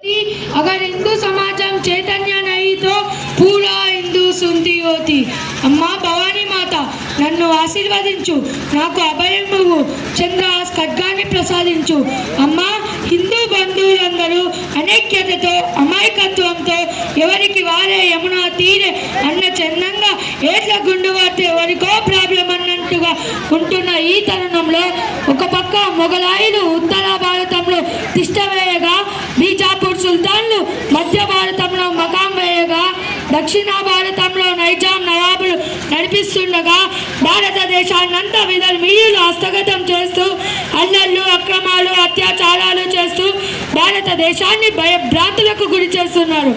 अगर हिंदू समाजम चैतन्य नहीं तो पूरा हिंदू सुंदी होती। अम्मा भवानी माता నన్ను ఆశీర్వదించు, నాకు అభయము చంద్రహాస్ ఖడ్గాన్ని ప్రసాదించు. అమ్మా, హిందూ బంధువులందరూ అనైక్యతతో అమాయకత్వంతో ఎవరికి వారే యమునా తీరే అన్న చందంగా ఏట్ల గుండు వాడితే ఎవరికో ప్రాబ్లం అన్నట్టుగా ఉంటున్న ఈ తరుణంలో ఒక పక్క మొఘలాయులు ఉత్తర భారతంలో తిష్ట వేయగా, బీజాపూర్ సుల్తాన్లు మధ్య భారతంలో మకాం వేయగా, దక్షిణ భారతంలో నైజాం నవాబులు నడిపిస్తుండగా భారతదేశాన్నంతా విధర్మీయులు హస్తగతం చేస్తూ అల్లర్లు అక్రమాలు అత్యాచారాలు చేస్తూ భారతదేశాన్ని భయభ్రాంతులకు గురి చేస్తున్నారు.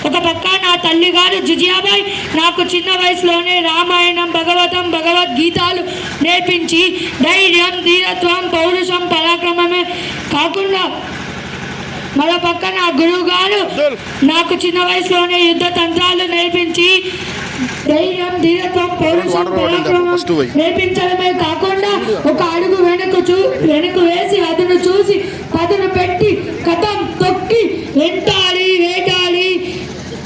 ఒక పక్క నా తల్లిగారు జిజియాబాయి నాకు చిన్న వయసులోనే రామాయణం భగవతం భగవద్గీతాలు నేర్పించి ధైర్యం ధీరత్వం పౌరుషం పరాక్రమమే కాకుండా మరో పక్క నా గురువు గారు నాకు చిన్న వయసులోనే యుద్ధ తంత్రాలు నేర్పించి ధైర్యం ధీరత్వం పౌరుషం పరాక్రమం నేర్పించడమే కాకుండా ఒక అడుగు వెనక్కు వేసి అదును చూసి పదును పెట్టి కథం తొక్కి వెంటాడి వేటాడి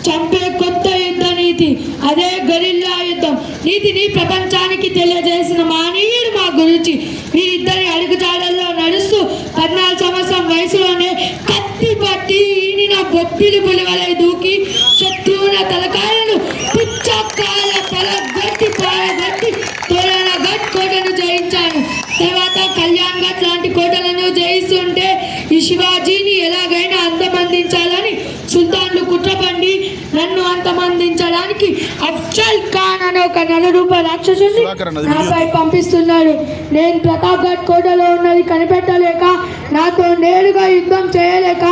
చంపే కొత్త యుద్ధ నీతి, అదే గొరిల్లా యుద్ధం నీతిని ప్రపంచానికి తెలియజేసిన మానీయుడు మా గురించి. వీరిద్దరి అడుగుజాడల్లో నడుస్తూ 14 సంవత్సరం వయసులోనే కత్తి పట్టి ఈనిన బొప్పిలి పులివలై దూకి శత్రువుల తలకాయలను పుచ్చకాయ పలగొట్టి పారగొట్టి తోరణగఢ్ కోటను జయించాను. తర్వాత కళ్యాణ్ ఘట్ లాంటి కోటలను జయిస్తుంటే ఈ శివాజీని ఎలాగైనా అంతమందించాలని సుల్తాన్లు కుట్రపండి నన్ను అంతమందించడానికి అఫ్జల్ ఖాన్ అనే ఒక 4 రూపాయల రాక్షసుని నాపై పంపిస్తున్నాడు. నేను ప్రతాప్ ఘట్ కోటలో ఉన్నది కనిపెట్టలేక, నాతో నేరుగా యుద్ధం చేయలేక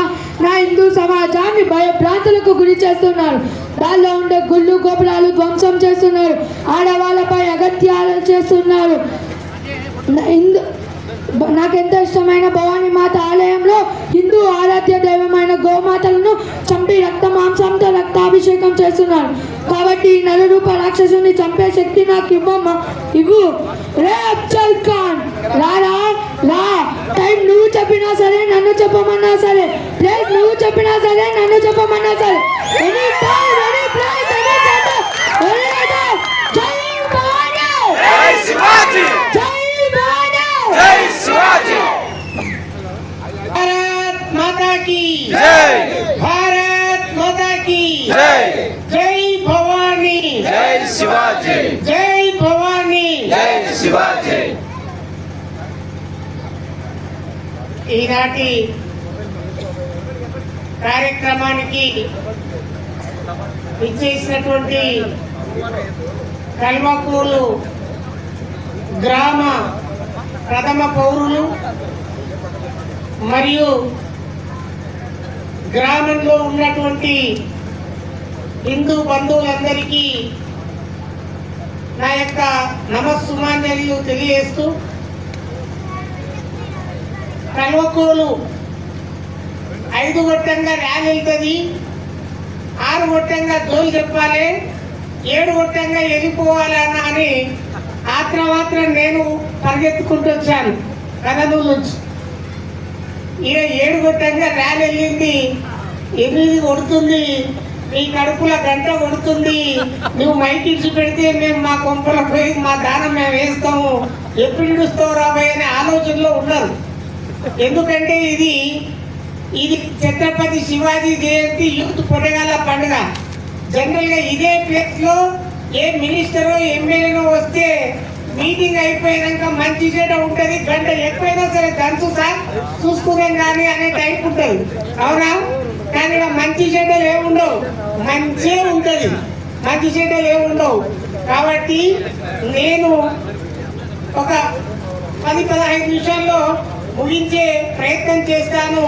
నా హిందూ సమాజాన్ని భయభ్రాంతులకు గురి చేస్తున్నారు. దానిలో ఉండే గుళ్ళు గోపురాలు ధ్వంసం చేస్తున్నారు, ఆడవాళ్ళపై అగత్యాలు చేస్తున్నారు. నాకెంతో ఇష్టమైన భవానీ మాత ఆలయంలో హిందూ ఆరాధ్య దైవమైన గోమాతలను చంపి రక్త మాంసంతో రక్తాభిషేకం చేస్తున్నారు. కాబట్టి ఈ 4 రూపాయల రాక్షసుని చంపే శక్తి నాకు ఇవ్వు. రే అఫ్జల్ ఖాన్, రారా రా. టైం నువ్వు చెప్పినా సరే, నన్ను చెప్పమన్నా సరే, ప్లేస్ నువ్వు చెప్పినా సరే, నన్ను చెప్పమన్నా సరే, any time any place any centre any other. జై భవానీ, జై శివాజీ, జై భవానీ, జై శివాజీ. భారత్ మాతా కీ జై, భారత్ మాతా కీ జై. జై భవానీ, జై శివాజీ, జై భవానీ, జై శివాజీ. ఈనాటి కార్యక్రమానికి ఇచ్చేసినటువంటి కల్వకూరు గ్రామ ప్రథమ పౌరులు మరియు గ్రామంలో ఉన్నటువంటి హిందూ బంధువులందరికీ నా యొక్క నమస్సుమాన్యాలు తెలియజేస్తూ, కల్వకూరు 5 గొట్టంగా ర్యాలీ వెళ్తుంది, 6 గొట్టంగా జోలు చెప్పాలి, 7 గొట్టంగా వెళ్ళిపోవాలన్నా అని ఆత్రమాత్రం నేను పరిగెత్తుకుంటూ వచ్చాను కర్నూలు నుంచి. ఇక 7 గొట్టంగా ర్యాలీ వెళ్ళింది, 8 కొడుతుంది, నీ కడుపుల గంట కొడుతుంది, నువ్వు మైకి ఇచ్చి పెడితే మేము మా కొంపల పోయి మా దానం మేము వేస్తాము, ఎప్పుడు ఇడుస్తావు రాబోయే అనే ఆలోచనలో ఉన్నారు. ఎందుకంటే ఇది ఛత్రపతి శివాజీ జయంతి యూత్ పొడగాల పండుగ. జనరల్గా ఇదే ప్లేస్లో ఏ మినిస్టరో ఎమ్మెల్యేనో వస్తే మీటింగ్ అయిపోయాక మంచి చెడ్డ ఉంటుంది, గంట ఎక్కువైనా సరే దంచు సార్ చూసుకునే కానీ అనే టైప్ ఉంటుంది, అవునా? కానీ ఇక్కడ మంచి చెడ్డలు ఏముండవు, మంచిగా ఉంటుంది, మంచి చెడ్డలు ఏముండవు. కాబట్టి నేను ఒక 10-15 నిమిషాల్లో ముగించే ప్రయత్నం చేస్తాను.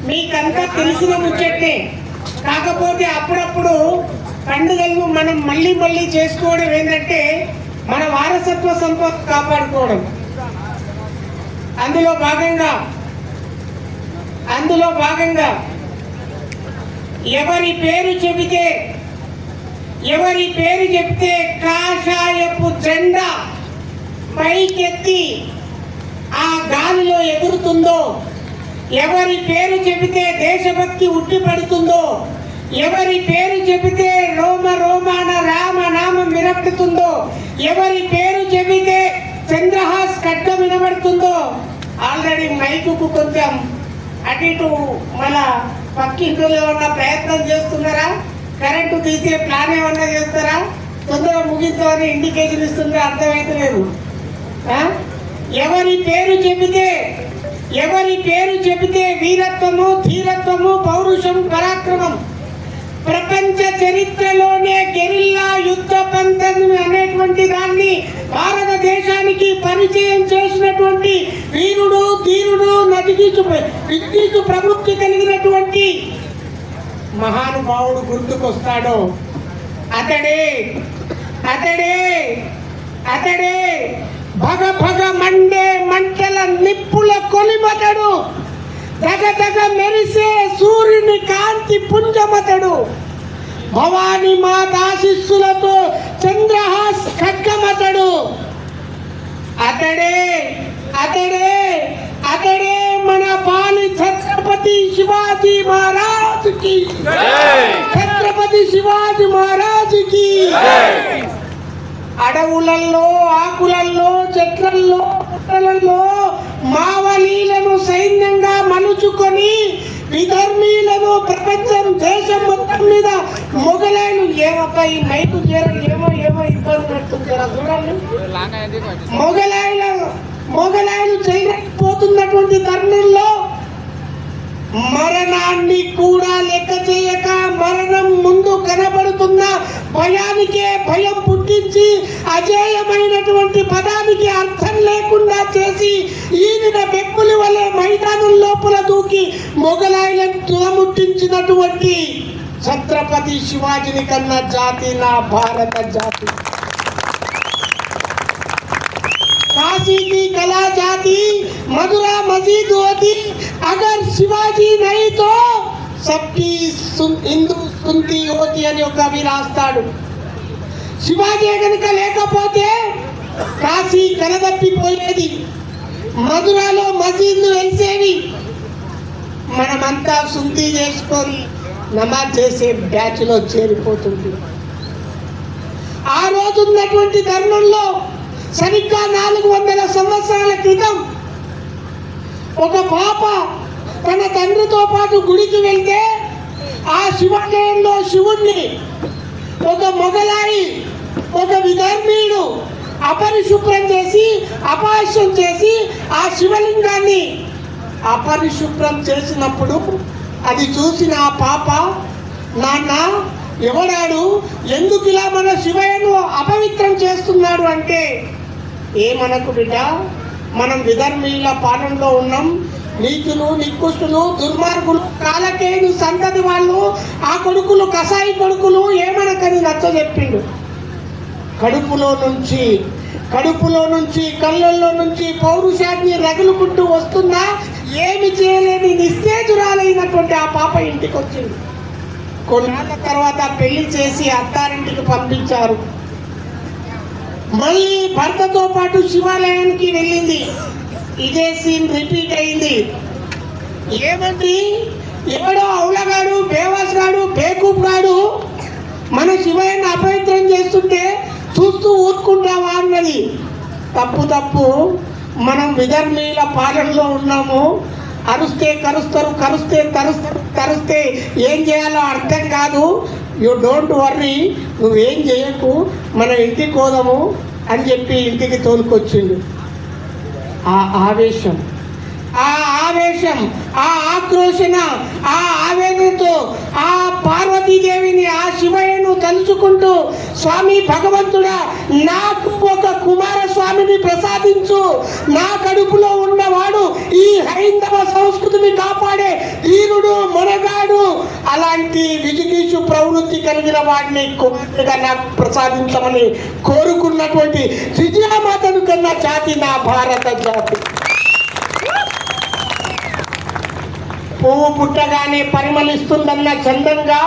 మీకంతా తెలిసిన ముచ్చట్టే, కాకపోతే అప్పుడప్పుడు పండుగలను మనం మళ్ళీ చేసుకోవడం ఏంటంటే మన వారసత్వ సంపద కాపాడుకోవడం. అందులో భాగంగా ఎవరి పేరు చెబితే కాషాయపు జెండా పైకెత్తి ఆ గాలిలో ఎగురుతుందో, ఎవరి పేరు చెబితే దేశభక్తి ఉట్టిపడుతుందో ఎవరి పేరు చెబితే రోమ రోమాన రామనామం వినబడుతుందో, ఎవరి పేరు చెబితే చంద్రహాస్ ఖడ్గం వినబడుతుందో, ఆల్రెడీ మైకుకు కొంచెం అటు ఇటు మన పక్కింట్లో ఏమన్నా ప్రయత్నం చేస్తున్నారా? కరెంటు తీసే ప్లాన్ ఏమన్నా చేస్తారా? తొందరగా ముగించామని ఇండికేషన్ ఇస్తుందో అర్థమైతలేదు. ఎవరి పేరు చెబితే వీరత్వము, ధీరత్వము, పౌరుషం, పరాక్రమం, ప్రపంచ చరిత్రలోనే గెరిల్లా యుద్ధ పంతం అనేటువంటి దాన్ని భారతదేశానికి పరిచయం చేసినటువంటి వీరుడు, ధీరుడు, నదిగీచు ప్రవృత్తి కలిగినటువంటి మహానుభావుడు గుర్తుకొస్తాడో అతడే భగ భగ మండే మంటల నిప్పుల కొలిమతడు, దగ దగ మెరిసే సూర్యుని కాంతి పుంజమతడు, భవాని మాత ఆశీస్సులతో చంద్రహాస్ ఖడ్గమతడు. అతడే మన పాలి ఛత్రపతి శివాజీ మహారాజుకి, ఛత్రపతి శివాజీ మహారాజుకి. అడవులలో, ఆకులలో, చెట్లల్లో, పుట్టలలో మావలీలను సైన్యంగా మలుచుకొని విధర్మీలను ప్రపంచం దేశం మొత్తం మీద మొగలాయలు ఏమపై మైకు ఏమో ఇబ్బంది పెడుతుంటారా చూడండి. మొగలాయలు చెల్లిపోతున్నటువంటి తరుణంలో మరణాన్ని కూడా లెక్క చేయక, మరణం ముందు కనబడుతున్న భయానికే భయం పుట్టించి, అజేయమైనటువంటి పదానికి అర్థం లేకుండా చేసి, ఈయన బెప్పులి వలె మైదానం లోపల దూకి మొగలాయలను తులముట్టించినటువంటి ఛత్రపతి శివాజీని కన్నా జాతి నా భారత జాతి. काशी की कला जाती, मधुरा मजीद होती, अगर शिवाजी नहीं तो सबकी हिंदू सुनती होती అని ఒక కవి రాస్తాడు. శివాజీ కనుక లేకపోతే కాశీ కలదప్పిపోయేది, మధురాలో మసీదులు వెలిసేవి, మనమంతా శుద్ధి చేసుకొని నమాజ్ చేసే బ్యాచ్లో చేరిపోతుంది. ఆ రోజు ఉన్నటువంటి తరుణంలో సరిగ్గా 400 సంవత్సరాల క్రితం ఒక పాప తన తండ్రితో పాటు గుడికి వెళ్తే ఆ శివాలయంలో శివుణ్ణి ఒక మొగలాయి, ఒక విధర్మీయుడు అపరిశుభ్రం చేసి, అపహాస్యం చేసి ఆ శివలింగాన్ని అపరిశుభ్రం చేసినప్పుడు అది చూసిన ఆ పాప, నాన్న ఎవడాడు, ఎందుకు ఇలా మన శివయ్యను అపవిత్రం చేస్తున్నాడు అంటే, ఏమనకు బిడ్డ, మనం విధర్మీయుల పాలనలో ఉన్నాం, నీచులు, నికృష్టులు, దుర్మార్గులు, కాలకేయులు సంతతి వాళ్ళు, ఆ కొడుకులు కసాయి కొడుకులు ఏమనకని నచ్చజెప్పిండు. కడుపులో నుంచి కళ్ళల్లో నుంచి పౌరుషాన్ని రగులుకుంటూ వస్తున్నా ఏమి చేయలేని నిస్తేజురాలైనటువంటి ఆ పాప ఇంటికి వచ్చింది. కొన్నాళ్ళ తర్వాత పెళ్లి చేసి అత్తారింటికి పంపించారు. మళ్ళీ భర్తతో పాటు శివాలయానికి వెళ్ళింది. ఇదే సీన్ రిపీట్ అయింది. ఏమండి, ఎవడో అవులగాడు, బేవాస్ గాడు, బేకూఫ్ గాడు మన శివయ్యను అపవిత్రం చేస్తుంటే చూస్తూ ఊరుకుంటావా అన్నది. తప్పు, మనం విధర్మీయుల పాలనలో ఉన్నాము. అరుస్తే కరుస్తారు, కరుస్తే ఏం చేయాలో అర్థం కాదు. యూ డోంట్ వర్రీ, నువ్వేం చేయకు, మన ఇంటికి పోదాము అని చెప్పి ఇంటికి తోలుకొచ్చిండు. ఆ ఆవేశం, ఆ ఆక్రోషణ, ఆ ఆవేదనతో ఆ పార్వతీదేవిని, ఆ శివయ్యను తలుచుకుంటూ, స్వామి భగవంతుడా, నాకు ఒక కుమార స్వామిని ప్రసాదించు, నా కడుపులో ఉన్నవాడు ఈ హైందవ సంస్కృతిని కాపాడే ధీరుడు, మొనగాడు, అలాంటి విజిగీషు ప్రవృత్తి కలిగిన వాడిని కుమారుడిగా నాకు ప్రసాదించమని కోరుకున్నటువంటి విజయమాతను కన్నా జాతి నా భారత జాతి. పువ్వు పుట్టగానే పరిమళిస్తుందన్న చందంగా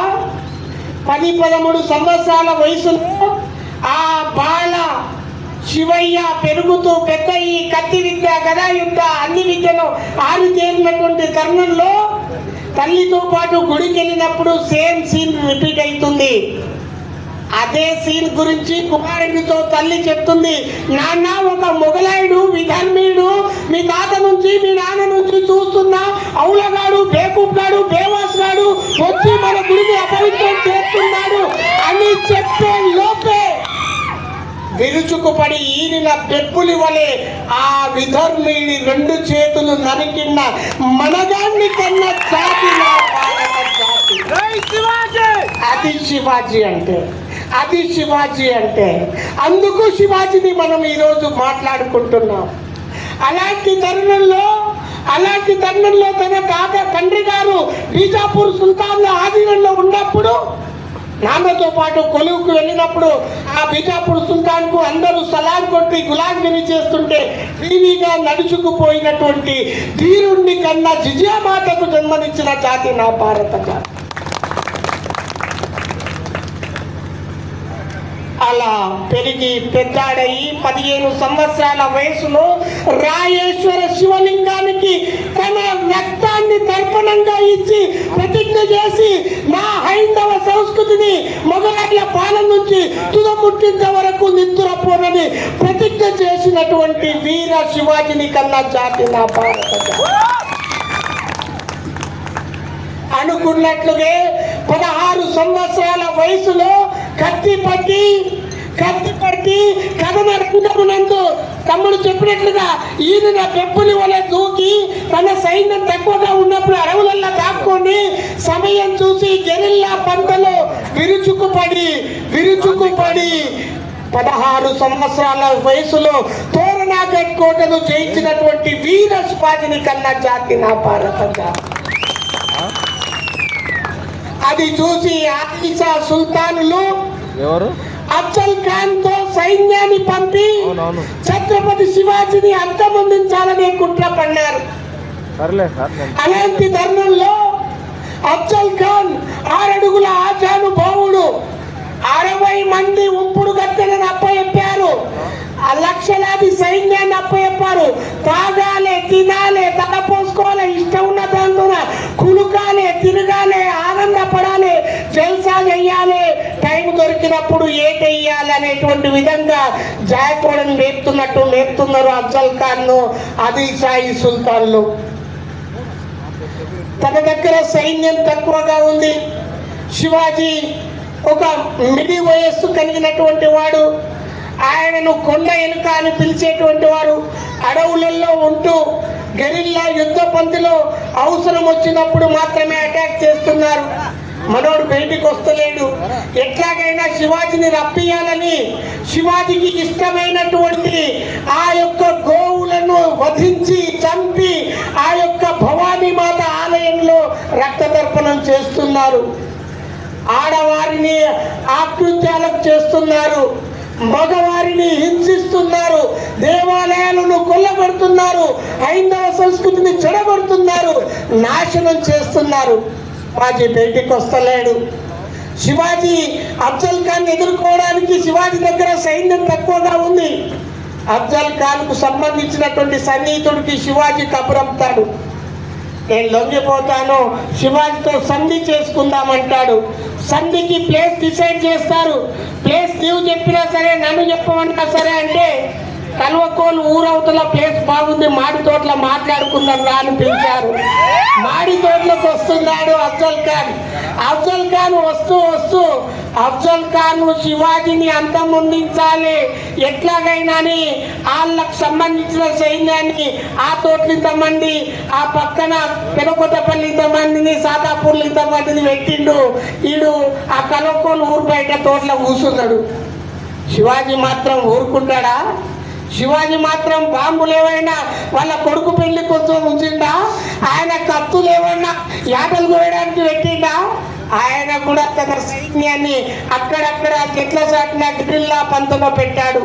10-13 సంవత్సరాల వయసులో ఆ బాల శివయ్య పెరుగుతూ పెద్ద ఈ కత్తి విద్య, గదా యుద్ధ, అన్ని విద్యలో ఆరితేరినటువంటి తరుణంలో తల్లితో పాటు గుడికి వెళ్ళినప్పుడు సేమ్ సీన్ రిపీట్ అవుతుంది. అదే సీన్ గురించి కుమారుడితో తల్లి చెప్తుంది, నాన్న ఒక మొగలాయుడు విధర్మీయుడు మీ తాత నుంచి మీ నాన్న నుంచి చూస్తున్నా అవులగాడు బేకూఫ్ గాడు బేవాస్ గాడు వచ్చి మన గుడిని అపవిత్రం చేస్తున్నాడు అని చెప్పే లోపే విరుచుకుపడి ఈయన పెప్పులి వలె ఆ విధర్మీయుడి 2 చేతులు నరికిన మనగాన్ని కన్నా జాతి నా భారత జాతి. అది శివాజీ అంటే, అది శివాజీ అంటే. అందుకు శివాజీని మనం ఈరోజు మాట్లాడుకుంటున్నాం. అలాంటి తరుణంలో తన తండ్రి గారు బీజాపూర్ సుల్తాన్ల ఆధీనంలో ఉన్నప్పుడు నాన్నతో పాటు కొలువుకు వెళ్ళినప్పుడు ఆ బీజాపూర్ సుల్తాన్కు అందరూ సలాం కొట్టి గులాంగిరి చేస్తుంటే టీవీగా నడుచుకుపోయినటువంటి ధీరుణ్ణి కన్నా జిజియామాతకు జన్మనిచ్చిన జాతి నా భారత జాతి. అలా పెరిగి పెద్దాడయి 15 సంవత్సరాల వయసులో రాయేశ్వర శివలింగానికి తన రక్తాన్ని తర్పణంగా ఇచ్చి ప్రతిజ్ఞ చేసి నా హైందవ సంస్కృతిని మొగలాట్ల పాలన నుంచి తుదముట్టించే వరకు నిద్రపోనని ప్రతిజ్ఞ చేసినటువంటి వీర శివాజీని కన్నా జాతి నా భారత జాతి. అనుకున్నట్లుగే 16 సంవత్సరాల వయసులో కత్తి పట్టి కథన రంగమునందు తమ్ముడు చెప్పినట్లుగా ఈయన పెప్పులి వలె దూకి తన సైన్యం తక్కువగా ఉన్నప్పుడు అడవులల్లో దాక్కొని సమయం చూసి గెరిల్లా పంటలో విరుచుకుపడి 16 సంవత్సరాల వయసులో తోరణాగఢ్ కోటను జయించినటువంటి వీర శివాజీని కన్నా జాతి నా భారత జాతి. అది చూసి ఆదిశా సుల్తానులు అఫ్జల్ ఖాన్ తో సైన్యాన్ని పంపి ఛత్రపతి శివాజీని అంతమొందించాలనే కుట్ర పన్నారు. అలాంటి తరుణంలో అఫ్జల్ ఖాన్ 6 అడుగుల ఆజానుభావుడు 60 మంది ఉంపుడు గత్తెలను అప్పచెప్పారు. లక్షలాది సైన్యాన్ని అప్పచెప్పారు. తాగాలే, తినాలే, తలపోసుకోవాలి, ఇష్టం ఉన్న దాంతో కులుకాలే, తిరగాలే, ఆనందపడాలి, జల్సా చెయ్యాలి, టైం దొరికినప్పుడు ఏటెయ్యాలి అనేటువంటి విధంగా జాయకోడని మేపుతున్నారు అఫ్జల్ ఖాన్ను ఆదిల్షాహి సుల్తాన్లు. తన దగ్గర సైన్యం తక్కువగా ఉంది. శివాజీ ఒక మిడి వయస్సు కలిగినటువంటి వాడు. ఆయనను కొండ ఎలుక అని పిలిచేటువంటి వారు. అడవులలో ఉంటూ గెరిల్లా యుద్ధ పంతిలో అవసరం వచ్చినప్పుడు మాత్రమే అటాక్ చేస్తున్నారు. మనోడు బయటికి వస్తలేడు. ఎట్లాగైనా శివాజీని రప్పియాలని శివాజీకి ఇష్టమైనటువంటి ఆ యొక్క గోవులను వధించి చంపి ఆ యొక్క భవానీ మాత ఆలయంలో రక్త తర్పణం చేస్తున్నారు. ఆడవారిని ఆకృత్యాలకు చేస్తున్నారు, మగవారిని హింసిస్తున్నారు, దేవాలయాలను కొల్లగొడుతున్నారు, హైందవ సంస్కృతిని చెడగొడుతున్నారు, నాశనం చేస్తున్నారు. శివాజీ బయటికి వస్తలేడు. శివాజీ అఫ్జల్ ఖాన్ ఎదుర్కోవడానికి శివాజీ దగ్గర సైన్యం తక్కువగా ఉంది. అఫ్జల్ ఖాన్కు సంబంధించినటువంటి సన్నిహితుడికి శివాజీ కబురంపుతాడు. నేను లొంగిపోతాను, శివాజీతో సంధి చేసుకుందామంటాడు. సంధికి ప్లేస్ డిసైడ్ చేస్తారు. ప్లేస్ నీవు చెప్పినా సరే, నన్ను చెప్పమన్నా సరే అంటే కల్వకోలు ఊరవతల ప్లేస్ బాగుంది, మాడి తోటలో మాట్లాడుకుందాం రా అని పిలిచారు. మాడి తోటలోకి వస్తున్నాడు అఫ్జల్ ఖాన్. అఫ్జల్ ఖాన్ వస్తూ అఫ్జల్ ఖాన్ శివాజీని అంతమొందించాలి ఎట్లాగైనాని వాళ్ళకు సంబంధించిన సైన్యాన్ని ఆ తోటలు ఇంతమంది, ఆ పక్కన పెనకొత్తపల్లి ఇంతమందిని, సాదాపూర్లు ఇంతమందిని పెట్టిండు. వీడు ఆ కల్వకోలు ఊరు బయట తోటలో కూర్చున్నాడు. శివాజీ మాత్రం ఊరుకుంటాడా? శివాజీ మాత్రం బాంబులు ఏవైనా వాళ్ళ కొడుకు పెళ్లి కొంచెం ఉంచిండా? ఆయన కత్తులు ఏమైనా యాటలు కోయడానికి పెట్టిండా? ఆయన కూడా తన సైన్యాన్ని అక్కడక్కడ చెట్ల చాటున గిరిల్లా పంతలో పెట్టాడు.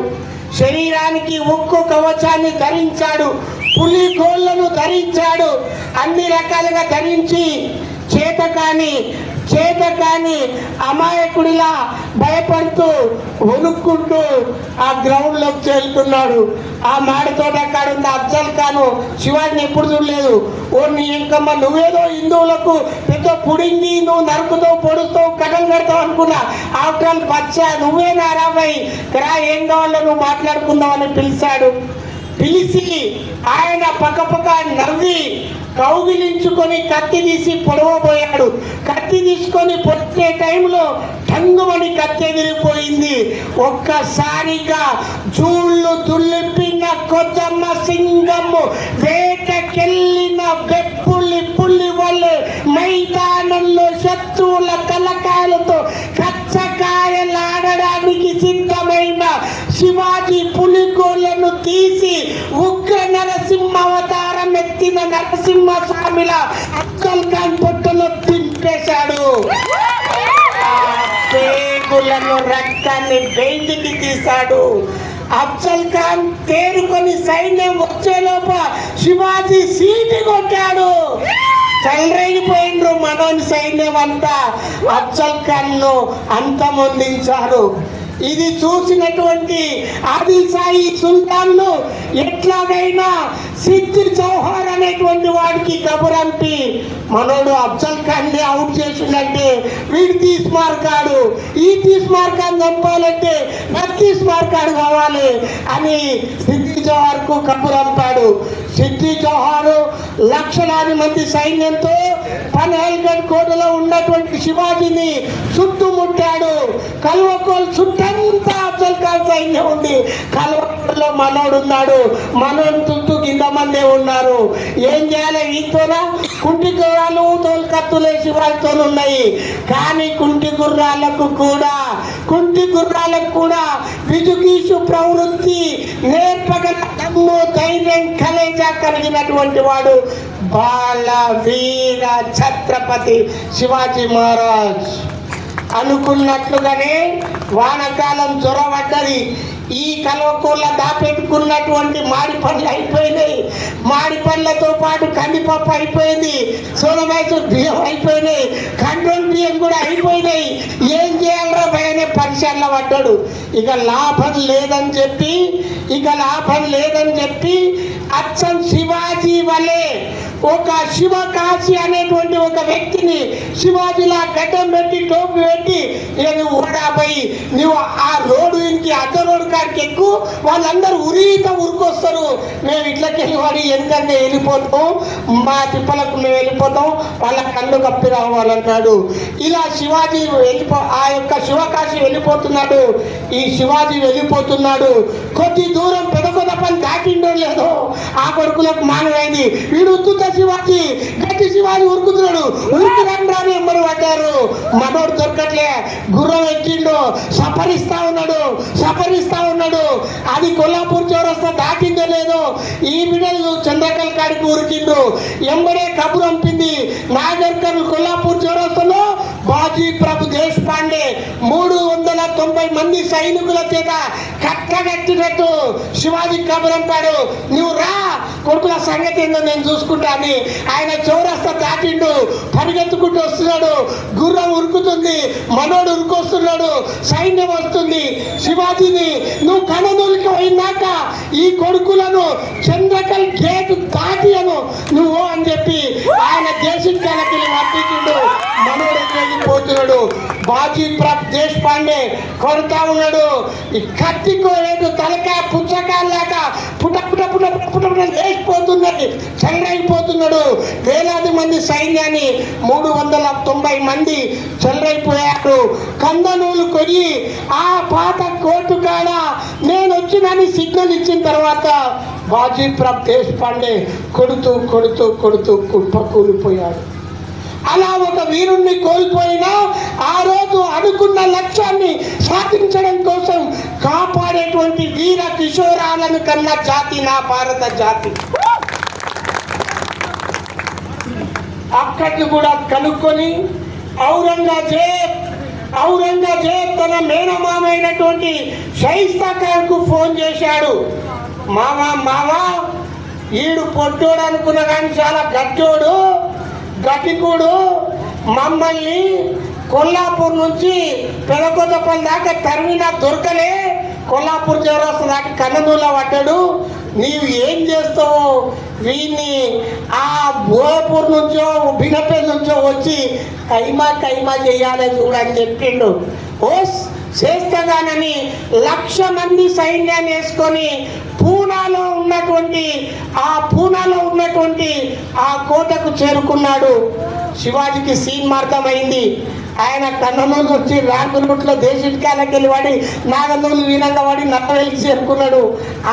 శరీరానికి ఉక్కు కవచాన్ని ధరించాడు, పులి గోళ్లను ధరించాడు. అన్ని రకాలుగా ధరించి చేత కానీ అమాయకుడిలా భయపడుతూ వణుక్కుంటూ ఆ గ్రౌండ్లోకి చేరుతున్నాడు. ఆ మాడి తోట కాడ ఉన్న అఫ్జల్ ఖాను శివాజీని ఎప్పుడు చూడలేదు. ఓ నీ ఇంకమ్మ, నువ్వేదో హిందువులకు పెద్ద పుడింగి, నువ్వు నరుకుతావు, పొడుస్తావు, కథలు కడతావు అనుకున్నా. ఆఫ్టర్ ఆల్ బచ్చా నువ్వేనా రాబాయి రా, ఏం కావాలో నువ్వు మాట్లాడుకుందామని పిలిచాడు. పిలిచి ఆయన పక్కపక్క నవ్వి కౌగిలించుకొని కత్తి తీసి పొడవబోయాడు. కత్తి తీసుకొని పొడిచే టైంలో టంగుమని కత్తి ఎగిరిపోయింది. ఒక్కసారిగా జూళ్ళు తుల్లిపిన కొత్తమ్మ సింగము వేటకెళ్ళిన వెప్పుల్లి పుల్లి వల్లే మైదానంలో శత్రువుల తలకాయలతో కచ్చకాయలాడడానికి సిద్ధమైన శివాజీ పులిగోళ్లను తీసి ఉగ్ర నరసింహ అవతారం ఎత్తిన నరసింహ స్వామిలా అఫ్జల్ ఖాన్ పొట్టలో తింపేశాడు. ఆ పేగులను రక్తాన్ని బయటికి తీశాడు. అఫ్జల్ ఖాన్ తేరుకొని సైన్యం వచ్చేలోప శివాజీ సీటి కొట్టాడు. చల్లరైపోయిండ్రు మనోని సైన్యం అంతా. అఫ్జల్ ఖాన్ ను అంతమొందించారు. ఇది చూసినటువంటి ఆదిల్ షాహీ సుల్తాన్లు ఎట్లాగైనా సిద్ధి చౌహార్ అనేటువంటి వాడికి కబురంపి మనోడు అఫ్జల్ ఖాన్ ని అవుట్ చేసిందంటే వీడు తీసుమార్కాడు, ఈ తీసుమార్కాన్ని చంపాలంటే నాకు తీసుమార్కాడు కావాలి అని సిద్ధి చౌహార్ కు కబురంపాడు. సిద్ధి చౌహారు లక్షలాది మంది సైన్యంతో పన్హల్గఢ్ కోటలో ఉన్నటువంటి శివాజీని చుట్టుముట్టాడు. కల్వకోల్ చుట్టంతా అఫ్జల్ ఖాన్ సైన్యం ఉంది. కల్వకోల్లో మనోడు ఉన్నాడు. మనోడు చుట్టూ కింద మందే ఉన్నారు. ఏం చేయాలి? వీటితోనా కుంటి గుర్రాలు తోలుకత్తులే శివాజీతో ఉన్నాయి. కానీ కుంటి గుర్రాలకు కూడా విజుగీషు ప్రవృత్తి, నేర్పగల దమ్ము, ధైర్యం, కలేజా కలిగినటువంటి వాడు బాల వీర ఛత్రపతి శివాజీ మహారాజ్. అనుకున్నట్లుగానే వానకాలం చొరబడ్డది. ఈ కల్వకోళ్ళ దాపెట్టుకున్నటువంటి మాడి పండ్లు అయిపోయినాయి. మాడి పండ్లతో పాటు కందిపప్పు అయిపోయింది, సోనమైసూర్ బియ్యం అయిపోయినాయి, కంట్రోల్ బియ్యం కూడా అయిపోయినాయి. ఏం చేయాలరా భయనే పరిశ్రమలో పడ్డాడు. ఇక లాభం లేదని చెప్పి అచ్చం శివాజీ వలె ఒక శివకాశి అనేటువంటి ఒక వ్యక్తిని శివాజీలా గడ్డం పెట్టి టోపి పెట్టి నువ్వు ఓడాపోయి నువ్వు ఆ రోడ్డు ఇంటి అడ్డ రోడ్డు కాడికి ఎక్కువ వాళ్ళందరూ ఉరికొస్తారు. మేము ఇట్లకెళ్ళి వాడి ఎందుకంటే వెళ్ళిపోతాం, మా తిప్పలకు మేము వెళ్ళిపోతాం, వాళ్ళ కళ్ళు కప్పి రావాలన్నాడు. ఇలా శివాజీ ఆ యొక్క శివకాశి వెళ్ళిపోతున్నాడు. ఈ శివాజీ వెళ్ళిపోతున్నాడు. కొద్ది దూరం పెద్ద పని దాటిండో లేదో ఆ కొడుకులకు మానమైంది. వీడు ఉత్తుత శివాజీ, గట్టి శివాజీ ఉరుకుతున్నాడు. ఉరికి ఎంబరు పడ్డారు. మనోడు దొరకట్లే. గుర్రం ఎక్కిండు, సఫరిస్తా ఉన్నాడు. అది కొల్లాపూర్ చౌరస్తా దాటిందో లేదో ఈ బిడ్డలు చంద్రకల్ కాడికి ఉరికిండ్రు. ఎంబడే కబురు పంపింది. నాగర్కర్ కొల్లాపూర్ చౌరస్తాలో బాజీ ప్రభు దేశపాండే 390 మంది సైనికుల చేత కట్టగట్టినట్టు శివాజీ కబురంపాడు. నువ్వు రా, కొడుకుల సంగతి ఏందో నేను చూసుకుంటా అని ఆయన చౌరస్తా దాటిండు. పరిగెత్తుకుంటూ వస్తున్నాడు. గుర్రం ఉరుకుతుంది, మనోడు ఉరుకొస్తున్నాడు, సైన్యం వస్తుంది. శివాజీని నువ్వు కనదూలికి పోయినాక ఈ కొడుకులను చంద్రకల్ గేటు దాటియను నువ్వు అని చెప్పి ఆయన దేశికాలకి పంపించిండు. మనోడు పోతున్నాడు. బాజీ ప్రభు దేశపాండే కొడతా ఉన్నాడు. ఈ కత్తికో ఏడు తలకాయ పుచ్చకాయ లేక పుట లేచిపోతున్నది, చల్లరైపోతున్నాడు. వేలాది మంది సైన్యాన్ని 390 మంది చల్లరైపోయారు. కందనూలు కొని ఆ పాత కోర్టు కాడ నేను వచ్చినని సిగ్నల్ ఇచ్చిన తర్వాత బాజీ ప్రభు దేశపాండే కొడుతూ కూలిపోయాడు. అలా ఒక వీరుణ్ణి కోల్పోయినా ఆ రోజు అనుకున్న లక్ష్యాన్ని సాధించడం కోసం కాపాడేటువంటి వీర కిషోరాలను కన్న జాతి నా భారత జాతి. అక్కడిని కూడా కనుక్కొని ఔరంగజేబ్ తన మేనమామైనటువంటి షైస్తా ఖాన్కు ఫోన్ చేశాడు. మావా ఈడు పొట్టోడు అనుకున్న కానీ చాలా గట్టోడు, గట్టికుడు, మమ్మల్ని కొల్లాపూర్ నుంచి పెదకొత్తపల్లి దాకా తరిమినా దొరకలే. కొల్లాపూర్ చౌరస్తా దాకా కన్ననూల పడ్డాడు. నీవు ఏం చేస్తావో వీడిని ఆ భోపూర్ నుంచో బినపల్లి నుంచో వచ్చి కైమా చేయాలి చూడని చెప్పిండు. ఓ చేస్తగానని 1,00,000 మంది సైన్యాన్ని వేసుకొని పూనాలో ఉన్నటువంటి ఆ కోటకు చేరుకున్నాడు. శివాజీకి సీన్ అర్థమైంది. ఆయన కన్ననూరు వచ్చి రాంగురుట్లో దేశికాలకి వెళ్ళి వాడి నాగనూలు వీరంగా వాడి నట్టవెలికి చేరుకున్నాడు.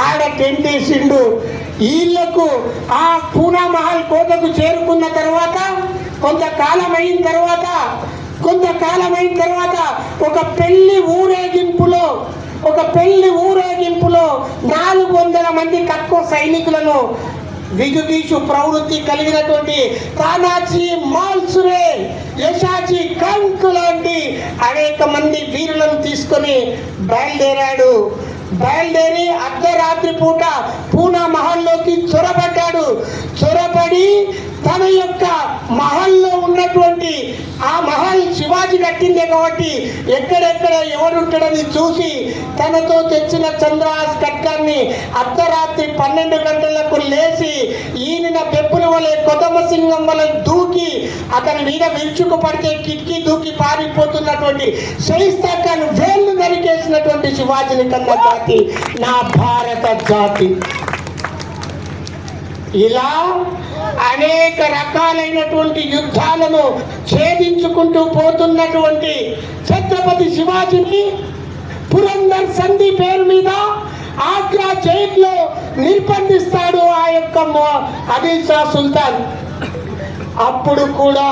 ఆడ టెంట్ వేసిండు. వీళ్ళకు ఆ పూనా మహల్ కోటకు చేరుకున్న తర్వాత కొంతకాలం అయిన తర్వాత ఒక పెళ్లి ఊరేగింపులో 400 మంది తక్కువ సైనికులను విజుగీషు ప్రవృత్తి కలిగినటువంటి తానాజీ మాల్సురే, యశాజీ కంక్ లాంటి అనేక మంది వీరులను తీసుకొని బయలుదేరి అర్ధరాత్రి పూట పూనా మహల్లోకి చొరబడి తన యొక్క మహల్లో ఉన్నటువంటి ఆ మహల్ శివాజీ కట్టిందే కాబట్టి ఎక్కడెక్కడ ఎవరుంటాడని చూసి తనతో తెచ్చిన చంద్రహాస్ ఖడ్గాన్ని అర్ధరాత్రి 12 గంటలకు లేచి ఈయన పెప్పుల వలె కొదమ సింగం వలె దూకి అతని మీద విరుచుకు పడితే కిటికీ దూకి పారిపోతున్నటువంటి షైస్తా ఖాన్ వేళ్ళు నరికేసినటువంటి శివాజీని కన్న జాతి నా భారత జాతి. ఇలా అనేక రకాలైనటువంటి యుద్ధాలను ఛేదించుకుంటూ పోతున్నటువంటి ఛత్రపతి శివాజీని పురందర్ సంధి పేరు మీద ఆగ్రా జైల్లో నిర్బంధిస్తాడు ఆ యొక్క ఆదిల్ షా సుల్తాన్. అప్పుడు కూడా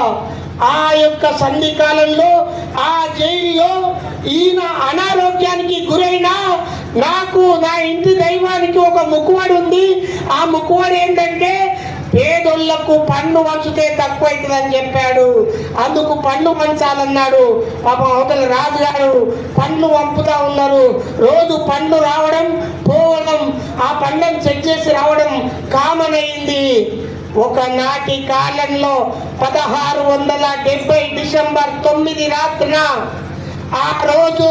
ఆ యొక్క సంధి కాలంలో ఆ జైల్లో ఈయన అనారోగ్యానికి గురైనా నాకు నా ఇంటి దైవానికి ఒక ముక్కువాడు ఉంది. ఆ ముక్కువాడు ఏంటంటే పేదోళ్లకు పండ్లు వంచితే తక్కువ అవుతుందని చెప్పాడు. అందుకు పండ్లు పంచాలన్నాడు. పాపం అవతల రాజుగారు పండ్లు వంపుతా ఉన్నారు. రోజు పండ్లు రావడం పోవడం, ఆ పండ్లను చెక్ చేసి రావడం కామన్ అయింది. ఒకనాటి కాలంలో 1670 డిసెంబర్ 9 రాత్రిన ఆ రోజు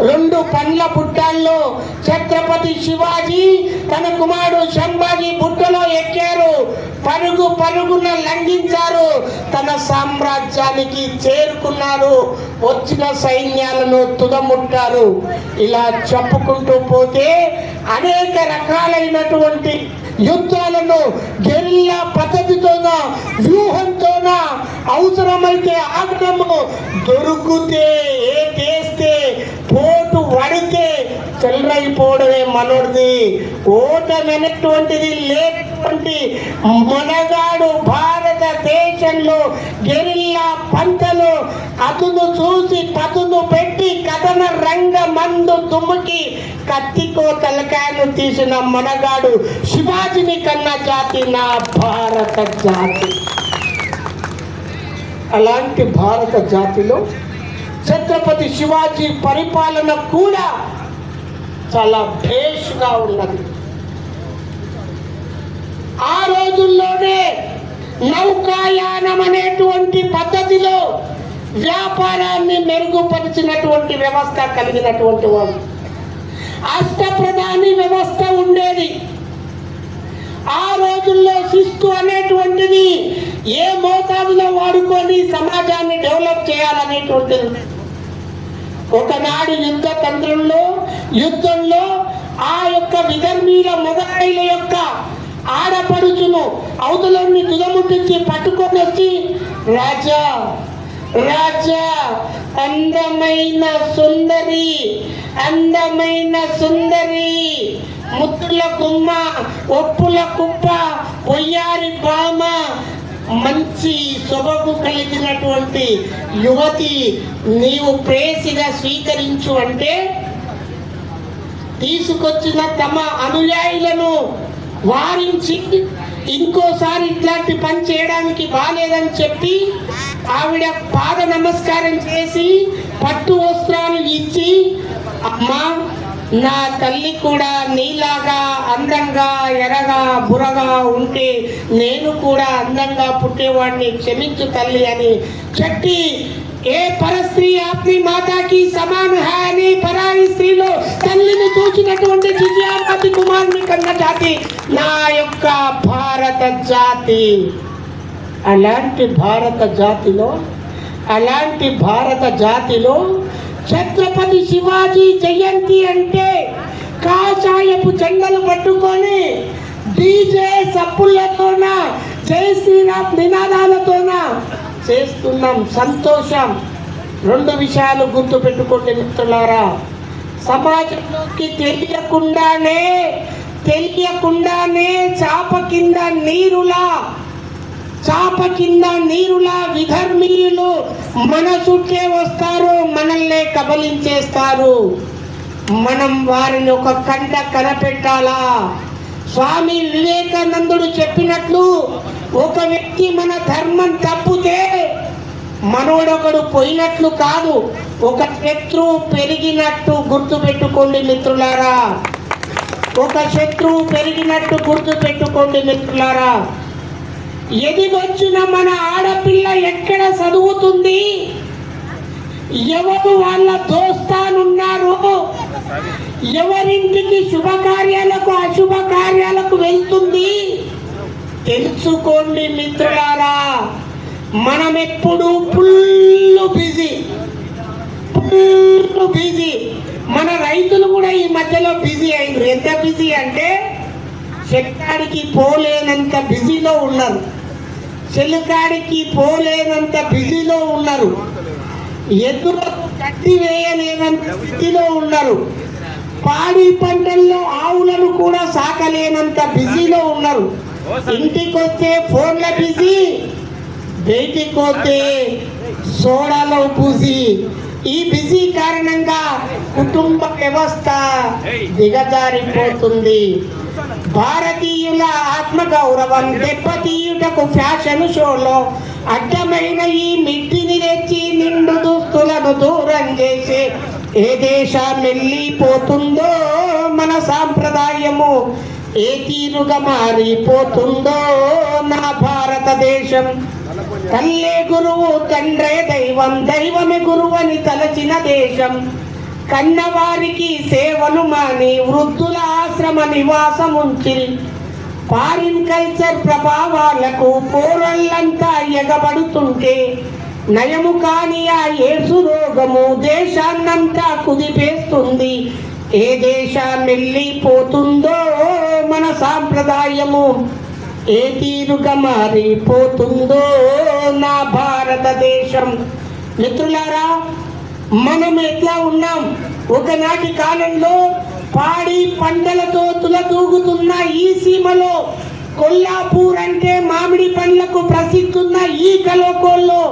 2 పండ్ల బుట్టల్లో ఛత్రపతి శివాజీ తన కుమారుడు సంభాజీ బుట్టలో ఎక్కారు. పరుగున లంఘించారు. తన సామ్రాజ్యానికి చేరుకున్నారు. వచ్చిన సైన్యాలను తుదముట్టారు. ఇలా చెప్పుకుంటూ పోతే అనేక రకాలైనటువంటి యుద్ధాలను గెరిల్లా పద్ధతితోన వ్యూహంతోన అవసరమైతే ఆగడము, దొరికితే చేస్తే పోటు వడితే చెల్లరైపోవడమే మనోడిది. ఓటమైనటువంటిది లేనటువంటి మనగాడు భారతదేశంలో గెరిల్లా పంటలు అతను చూసి పదును పెట్టి కథన రంగ మందు దుమ్ముకి కత్తికో తలకాయను తీసిన మనగాడు శివాజీని కన్నా జాతి నా భారత జాతి. అలాంటి భారత జాతిలో ఛత్రపతి శివాజీ పరిపాలన కూడా చాలా భేషుగా ఉన్నది. ఆ రోజుల్లోనే నౌకాయానం అనేటువంటి పద్ధతిలో వ్యాపారాన్ని మెరుగుపరిచినటువంటి వ్యవస్థ కలిగినటువంటి వాడు. అష్టప్రధాని వ్యవస్థ ఉండేది. ఆ రోజుల్లో శిస్తు అనేటువంటిది ఏ మోతాదులో వాడుకొని సమాజాన్ని డెవలప్ చేయాలనేటువంటిది. ఒకనాడు యుద్ధంలో ఆ యొక్క విధర్మీల మొగైల యొక్క ఆడపడుచును అవతలని తుదముట్టించి పట్టుకొని వచ్చి, రాజా రాజా అందమైన సుందరి ముత్తుల గుమ్మ ఒప్పుల కుప్ప పొయ్యారి బామ మంచి సొబగు కలిగినటువంటి యువతి నీవు ప్రేసిగా స్వీకరించు అంటే తీసుకొచ్చిన తమ అనుయాయులను వారించి ఇంకోసారి ఇట్లాంటి పని చేయడానికి బాలేదని చెప్పి ఆవిడ పాద నమస్కారం చేసి పట్టు వస్త్రాలు ఇచ్చి, అమ్మా నా తల్లి కూడా నీలాగా అందంగా ఎర్రగా బుర్రగా ఉంటే నేను కూడా అందంగా పుట్టేవాడిని, క్షమించు తల్లి అని చెప్పి ఏ పరస్త్రీ ఆప్ని మాతాకి సమాన హై అని పరాయి స్త్రీలో తల్లిని చూసినటువంటి జిజ్ఞాపతి కుమార్ని కన్న జాతి నా యొక్క భారత జాతి. అలాంటి భారత జాతిలో ఛత్రపతి శివాజీ జయంతి అంటే కాషాయపు జెండలు పట్టుకొని డీజే సప్పులతోన జై శ్రీరామ్ నినాదాలతోన చేస్తున్నాం సంతోషం. రెండు విషయాలు గుర్తు పెట్టుకోండి మిత్రులారా. సమాజంలోకి తెలియకుండానే చాప కింద నీరులా విధర్మీయులు మన చుట్టే వస్తారు, మనల్నే కబలించేస్తారు. మనం వారిని ఒక కంట కనపెట్టాలా. స్వామి వివేకానందుడు చెప్పినట్లు ఒక వ్యక్తి మన ధర్మం తప్పితే మనోడొకడు పోయినట్లు కాదు, ఒక శత్రువు పెరిగినట్టు గుర్తు పెట్టుకోండి మిత్రులారా. ఒక శత్రువు పెరిగినట్టు గుర్తు పెట్టుకోండి మిత్రులారా. ఎదిగొచ్చిన మన ఆడపిల్ల ఎక్కడ చదువుతుంది, ఎవరు వాళ్ళ దోస్తానున్నారు, ఎవరింటికి శుభకార్యాలకు అశుభకార్యాలకు వెళ్తుంది తెలుసుకోండి మిత్రులారా. మనం ఎప్పుడు ఫుల్ బిజీ. మన రైతులు కూడా ఈ మధ్యలో బిజీ అయింది. ఎంత బిజీ అంటే చెట్టాడికి పోలేనంత బిజీలో ఉన్నారు, చెలుకాడికి పోలేనంత బిజీలో ఉన్నారు, ఎద్దులకు గడ్డి వేయలేనంత స్థితిలో ఉన్నారు, పాడి పంటల్లో ఆవులను కూడా సాకలేనంత బిజీలో ఉన్నారు. ఇంటికి వస్తే ఫోన్ల బిజీ, బయటికి పోతే సోడాలో బిజీ. ఈ బిజీ కారణంగా కుటుంబ వ్యవస్థ దిగజారిపోతుంది. భారతీయుల ఆత్మగౌరవం దెబ్బతీయుటకు ఫ్యాషన్ షోలో అడ్డమైన ఈ మిట్టిని తెచ్చి నిండు దుస్తులను దూరం చేసి ఏ దేశం వెళ్ళిపోతుందో మన సాంప్రదాయము, ఏ తీరుగా మారిపోతుందో నా భారతదేశం. తల్లే గురువు తండ్రే దైవం, దైవమే గురువు అని తలచిన దేశం. కన్నవారికి సేవలు మాని వృద్ధుల ఆశ్రమ నివాసం ఉంచి ఫారిన్ కల్చర్ ప్రభావాలకు పోరళ్ళంతా ఎగబడుతుంటే నయము కాని ఆ ఏడ్సు రోగము దేశాన్నంతా కుదిపేస్తుంది. ఏ దేశం వెళ్ళిపోతుందో మన సాంప్రదాయము, ఏ తీరుగా మారిపోతుందో నా భారతదేశం. మిత్రులారా, మనం ఎట్లా ఉన్నాం? ఒకనాటి కాలంలో పాడి పంటలతో తులతూగుతున్న ఈ సీమలో కొల్లాపూర్ అంటే మామిడి పండ్లకు ప్రసిద్ధున్న ఈ కలోకోల్లో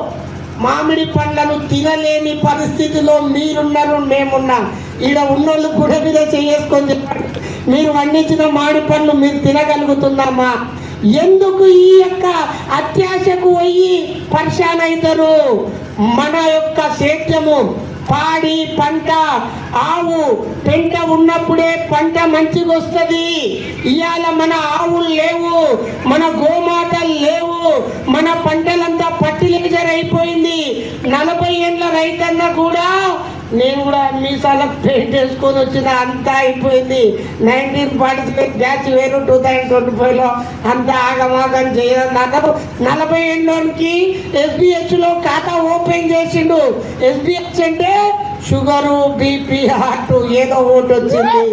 మామిడి పండ్లను తినలేని పరిస్థితిలో మీరున్నారు, మేమున్నాం. ఈడ ఉన్నోళ్ళు గుడ మీద చేసుకొని చెప్పండి, మీరు పండించిన మామిడి పండ్లు మీరు తినగలుగుతున్నామా? ఎందుకు ఈ యొక్క అత్యాశకు పోయి పరిశాన్ అవుతారు? మన యొక్క సేద్యము, పాడి పంట, ఆవు పెంట ఉన్నప్పుడే పంట మంచిగా వస్తుంది. ఇవాళ మన ఆవులు లేవు, మన గోమాతలు లేవు, మన పంటలంతా ఫర్టిలైజర్ అయిపోయింది. 40 ఏళ్ళ రైతన్న కూడా, నేను కూడా మీసాలకు పెయింట్ వేసుకొని వచ్చిన, అంతా అయిపోయింది. 1945 బ్యాచ్ వేరు, 2025లో అంతా ఆగమాగం చేయడం. 40 ఏళ్ళకి SBHలో ఖాతా ఓపెన్ చేసిండు. SBH అంటే షుగరు, బీపీ, హార్ట్, ఏదో ఒకటి వచ్చింది.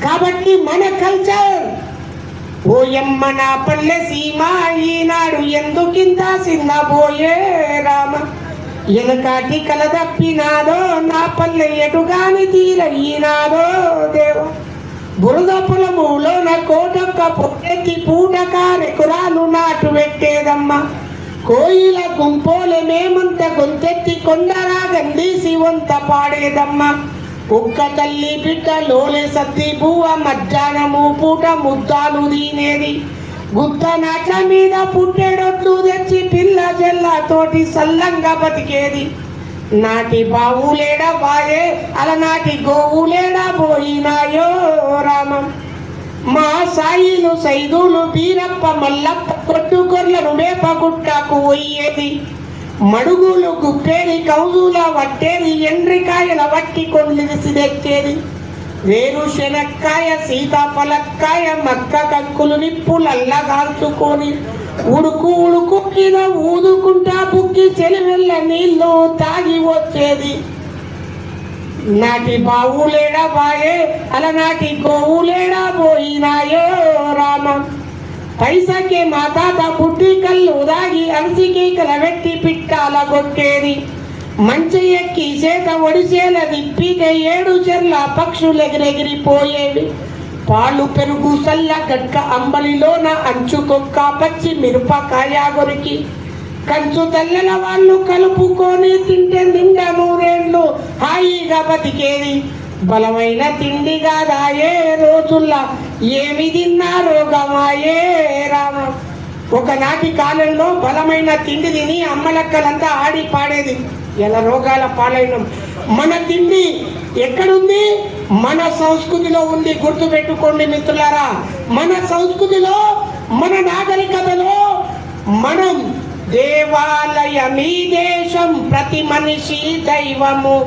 కాబట్టి మన కల్చర్ ఓయమ్మ నా పల్లె సీమ ఈనాడు ఎందుకింత సిన్నబోయే రామ, ఎనకాటి కలదప్పినాదో నా పల్లె ఎటుగాని తీర ఈనాదో దేవ, బురద పొలములో నా కోటొక్క పొట్టెత్తి పూటకారెకురాలు నాటు పెట్టేదమ్మా, కోయిల గుంపోలే మేమంత గొంతెత్తి కొండరాగందీసి వంత పాడేదమ్మా, ఒక్క తల్లి బిడ్డ లోలే సత్తి పువ్వ మధ్యాహ్నము పూట ముద్దాలు దీనేది, గుత్త నాట్ల మీద పుట్టేడొట్లు తెచ్చి పిల్ల జల్లతోటి సల్లంగా బతికేది, నాటి బావులేడా బాయే అలనాటి గోవులేడా పోయినాయో రామం, మా సాయిలు సైదులు బీరప్ప మల్లప్ప కొట్టు గొర్రెలను మేపగుట్టకు పోయేది, మడుగులు గుప్పేరి కౌజుల వట్టేది ఎండ్రికాయల వట్టి కొండ్లిసి తెచ్చేది వేరు శనక్కాయ సీతాఫలక్కాయ మక్క కంకులు నిప్పులల్లా కాల్చుకొని ఉడుకు ఉడుకు కింద ఊదుకుంటా బుక్కి చెలివెళ్ళ నీళ్ళు తాగి వచ్చేది నాటి బావులేడా బాయే అలనాటి గోవులేడా పోయినాయో రామ పైసకే మా తాత బుడ్డి కళ్ళు దాగి అలసికి కలవెట్టి పిట్టాల కొట్టేది మంచి ఎక్కి చేత ఒడిసేల దిప్పితే 7 చెర్ల పక్షులు ఎగిరెగిరిపోయేవి పాలు పెరుగు సల్ల గట్క అంబలిలోన అంచుకొక్క పచ్చి మిరపకాయ గొరికి కంచు తల్లెల వాళ్ళు కలుపుకొని తింటే నిండా 3 ఏళ్ళు హాయిగా బతికేది బలమైన తిండి కాదాయే రోజుల్లా ఏమి తిన్నా రోగమాయే రామ ఒకనాటి కాలంలో బలమైన తిండి తిని అమ్మలక్కలంతా ఆడి పాడేది ఎలా రోగాల పాలైనం మన తిండి ఎక్కడుంది మన సంస్కృతిలో ఉంది గుర్తుపెట్టుకోండి మిత్రులారా మన సంస్కృతిలో మన నాగరికతలో మనం దేవాలయమీ దేశం ప్రతి మనిషి దైవము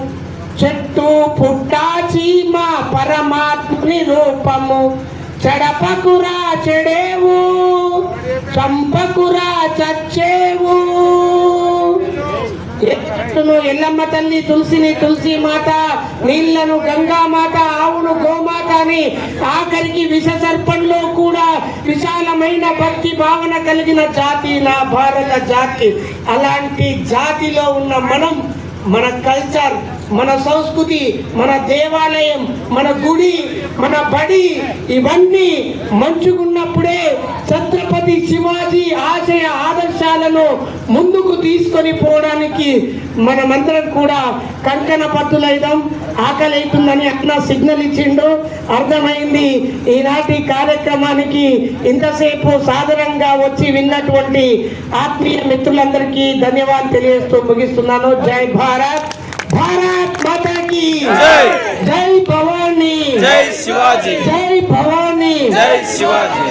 చెట్టు పుట్ట చీమ పరమాత్ముని రూపము చెడపకురా చెడేవు చంపకురా చచ్చేవు చెట్టును ఎల్లమ్మ తల్లి తులసిని తులసి మాత నీళ్లను గంగా మాత ఆవును గోమాత అని ఆఖరికి విష సర్పంలో కూడా విశాలమైన భక్తి భావన కలిగిన జాతి నా భారత జాతి అలాంటి జాతిలో ఉన్న మనం మన కల్చర్ మన సంస్కృతి మన దేవాలయం మన గుడి మన బడి ఇవన్నీ మంచుకున్నప్పుడే ఛత్రపతి శివాజీ ఆశయ ఆదర్శాలను ముందుకు తీసుకొని పోవడానికి మనమందరం కూడా కంకణ పట్టులైదాం ఆకలి అవుతుందని అట్లా సిగ్నల్ ఇచ్చిండు అర్థమైంది ఈనాటి కార్యక్రమానికి ఇంతసేపు సాధారణంగా వచ్చి విన్నటువంటి ఆత్మీయ మిత్రులందరికీ ధన్యవాదాలు తెలియజేస్తూ ముగిస్తున్నాను జై భారత్ భారత్ మాతా की जय जय भवानी जय शिवाजी जय भवानी जय शिवाजी